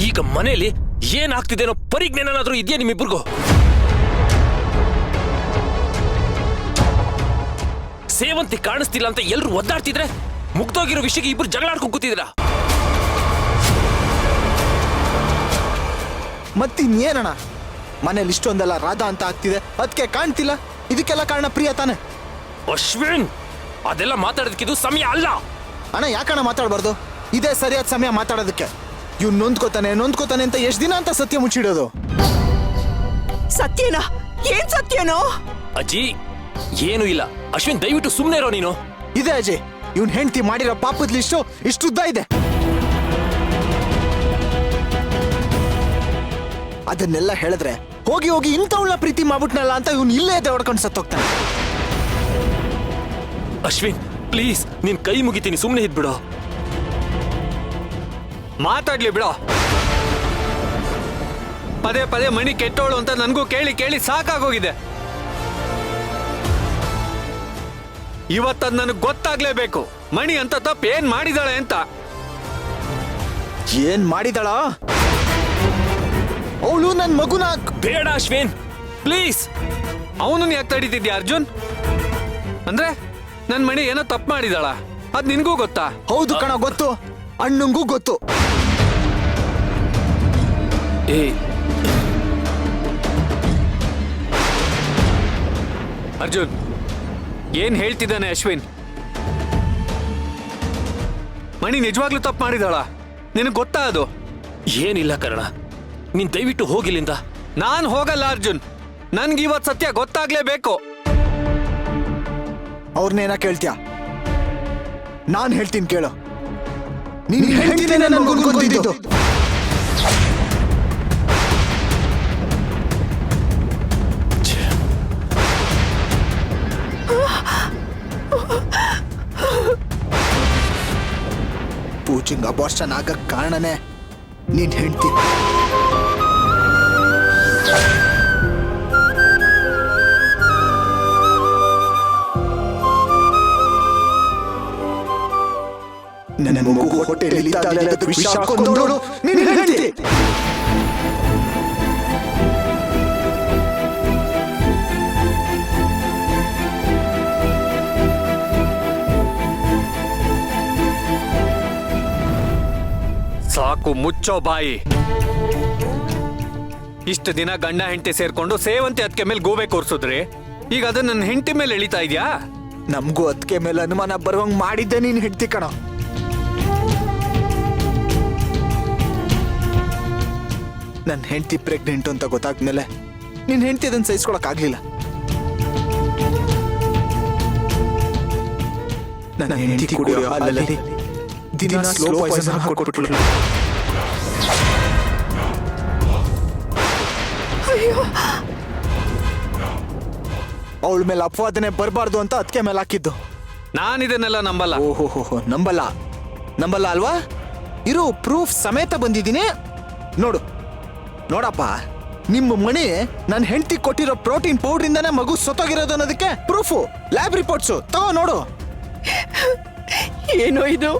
ಈಗ ಮನೆಯಲ್ಲಿ ಏನಾಗ್ತಿದೆ ಅನ್ನೋ ಪರಿಜ್ಞಾನಾದ್ರೂ ಇದೆಯಾ ನಿಮ್ಮಿಬ್ಬರಿಗೂ? ಸೇವಂತಿ ಕಾಣಿಸ್ತಿಲ್ಲ ಅಂತ ಎಲ್ರು ಒದ್ದಾಡ್ತಿದ್ರೆ ಮುಗ್ದೋಗಿರೋ ವಿಷಯಕ್ಕೆ ಇಬ್ರು ಜಗಳ ಆಡ್ಕೊಂಡು ಕೂತಿದ್ದೀರಾ. ಮತ್ತಿನ್ನೇನಣ್ಣ, ಮನೇಲಿ ಇಷ್ಟೊಂದೆಲ್ಲ ರಾಧಾ ಅಂತ ಆಗ್ತಿದೆ, ಅದಕ್ಕೆ ಕಾಣ್ತಿಲ್ಲ. ಇದಕ್ಕೆಲ್ಲ ಕಾರಣ ಪ್ರಿಯ ತಾನೆ. ಅಶ್ವಿನ್, ಅದೆಲ್ಲ ಮಾತಾಡೋದಕ್ಕಿದು ಸಮಯ ಅಲ್ಲ. ಅಣ್ಣ ಯಾಕಣ್ಣ ಮಾತಾಡ್ಬಾರ್ದು? ಇದೇ ಸರಿಯಾದ ಸಮಯ ಮಾತಾಡೋದಕ್ಕೆ. ಇವ್ ನೊಂದ್ಕೋತಾನೆ ಅಂತ ಎಷ್ಟ್ ದಿನ ಅಂತ ಸತ್ಯ ಮುಚ್ಚಿಡೋದು? ಸತ್ಯನಾ? ಏನ್ ಸತ್ಯನೋ? ಅಜ್ಜಿ ಏನು ಇಲ್ಲ. ಅಶ್ವಿನ್ ದಯವಿಟ್ಟು ಸುಮ್ಮನೆ ಇರೋ ನೀನು. ಇದೆ ಅಜಯ್, ಇವನ್ ಹೆಂಡತಿ ಮಾಡಿರೋ ಪಾಪದ ಲಿಸ್ಟು ಇಷ್ಟುದ್ದ ಇದೆ. ಅದನ್ನೆಲ್ಲ ಹೇಳಿದ್ರೆ ಹೋಗಿ ಹೋಗಿ ಇಂಥವಳ ಪ್ರೀತಿ ಮಾಡ್ಬಿಟ್ನಲ್ಲ ಅಂತ ಇವನ್ ಇಲ್ಲೇ ಹೊಡ್ಕೊಂಡು ಸತ್ತೋಗ್ತಾನೆ. ಅಶ್ವಿನ್ ಪ್ಲೀಸ್, ನಿನ್ ಕೈ ಮುಗಿತೀನಿ, ಸುಮ್ಮನೆ ಇದ್ಬಿಡೋ. ಮಾತಾಡ್ಲಿ ಬಿಡೋ. ಪದೇ ಪದೇ ಮಣಿ ಕೆಟ್ಟೋಳು ಅಂತ ನನಗೂ ಕೇಳಿ ಕೇಳಿ ಸಾಕಾಗೋಗಿದೆ. ಇವತ್ತದ್ ನನಗೆ ಗೊತ್ತಾಗ್ಲೇಬೇಕು, ಮಣಿ ಅಂತ ತಪ್ಪು ಏನ್ ಮಾಡಿದಾಳೆ ಅಂತ. ಏನ್ ಮಾಡಿದಳ ಅವಳು? ನನ್ ಮಗುನ ಬೇಡ ಅಶ್ವಿನ್ ಪ್ಲೀಸ್. ಅವನನ್ನ ಯಾಕೆ ತಡೀತಿದ್ಯಾ ಅರ್ಜುನ್? ಅಂದ್ರೆ ನನ್ ಮಣಿ ಏನೋ ತಪ್ಪು ಮಾಡಿದಾಳ, ಅದ್ ನಿನ್ಗೂ ಗೊತ್ತಾ? ಹೌದು ಕಣ, ಗೊತ್ತು. ಅಣ್ಣಂಗೂ ಗೊತ್ತು. ಏ ಅರ್ಜುನ್, ಏನ್ ಹೇಳ್ತಿದ್ದಾನೆ ಅಶ್ವಿನ್? ಮಣಿ ನಿಜವಾಗ್ಲೂ ತಪ್ಪು ಮಾಡಿದಾಳ? ನಿನಗೆ ಗೊತ್ತಾ ಅದು? ಏನಿಲ್ಲ ಕರ್ಣ, ನೀನ್ ದಯವಿಟ್ಟು ಹೋಗಿಲ್ಲಿಂದ. ನಾನ್ ಹೋಗಲ್ಲ ಅರ್ಜುನ್, ನನ್ಗೆ ಇವತ್ ಸತ್ಯ ಗೊತ್ತಾಗ್ಲೇಬೇಕು. ಅವ್ರನ್ನೇನ ಕೇಳ್ತ್ಯಾ? ನಾನ್ ಹೇಳ್ತೀನಿ ಕೇಳು. ನೀನ್ ಹೇಳ್ತೀನಿ ನನ್ಗೂ ಗೊತ್ತಿದ್ದು. ಪೂಜಿಂಗ್ ಅಬಾರ್ಷನ್ ಆಗಕ್ ಕಾರಣನೇ ನೀನ್ ಹೆಂಡ್ತಿ. ನನ್ನ ಮಗು ಹೊಟ್ಟೆಯಲ್ಲಿ ಇದ್ದಾಳೆ ಅಂತ ವಿಷ ಹಾಕೊಂಡೋಳು ನೀನ್ ಹೆಂಡ್ತಿ. ಸಾಕು, ಮುಚ್ಚೋ ಬಾಯಿ. ಇಷ್ಟು ದಿನ ಗಂಡ ಹೆಂಡತಿ ಸೇರ್ಕೊಂಡು ಸೇವಂತಿ ಅದಕ್ಕೆ ಮೇಲೆ ಗೋಬೆ ಕೂರ್ಸುದ್ರಿ, ಈಗ ಅದನ್ನ ನನ್ನ ಹೆಂಡತಿ ಮೇಲೆ ಎಳಿತಾ ಇದ್ಯಾ? ನಮ್ಗೂ ಅದಕ್ಕೆ ಮೇಲೆ ಅನುಮಾನ ಬರುವಂಗ್ ಮಾಡಿದ್ದೆ ನೀನ್ ಹೆಂಡ್ತಿ ಕಣ. ನನ್ನ ಹೆಂಡತಿ ಪ್ರೆಗ್ನೆಂಟ್ ಅಂತ ಗೊತ್ತಾದ್ಮೇಲೆ ನಿನ್ ಹೆಂಡತಿ ಅದನ್ನ ಸಹಿಸ್ಕೊಳಕ್ ಆಗ್ಲಿಲ್ಲ. ನನ್ನ ಹೆಂಡತಿ ಕುಡಿಯೋ ಹಾಲಲ್ಲಿ ದಿನ ಸ್ಲೋ ಪಾಯ್ಸನ್ ಹಾಕೊಟ್ಬಿಟ್ಲು. ಅವಳ ಮೇಲೆ ಅಪವಾದನೆ ಬರಬಾರ್ದು ಅಂತ ಅದಕ್ಕೆ ಮೇಲೆ ಹಾಕಿದ್ದು. ನಾನು ಇದನ್ನೆಲ್ಲ ನಂಬಲ್ಲ. ಓಹೋ, ನಂಬಲ್ಲ ಅಲ್ವಾ? ಇರು, ಪ್ರೂಫ್ ಸಮೇತ ಬಂದಿದ್ದೀನಿ ನೋಡು. ನೋಡಪ್ಪ, ನಿಮ್ಮ ಮಣಿ ನನ್ನ ಹೆಂಡತಿ ಕೊಟ್ಟಿರೋ ಪ್ರೋಟೀನ್ ಪೌಡರ್ ಇಂದಾನೆ ಮಗು ಸತ್ತೋಗಿರೋದು ಅನ್ನೋದಕ್ಕೆ ಪ್ರೂಫು, ಲ್ಯಾಬ್ ರಿಪೋರ್ಟ್ಸು ತಗೋ ನೋಡು. ಏನೋ ಇದು?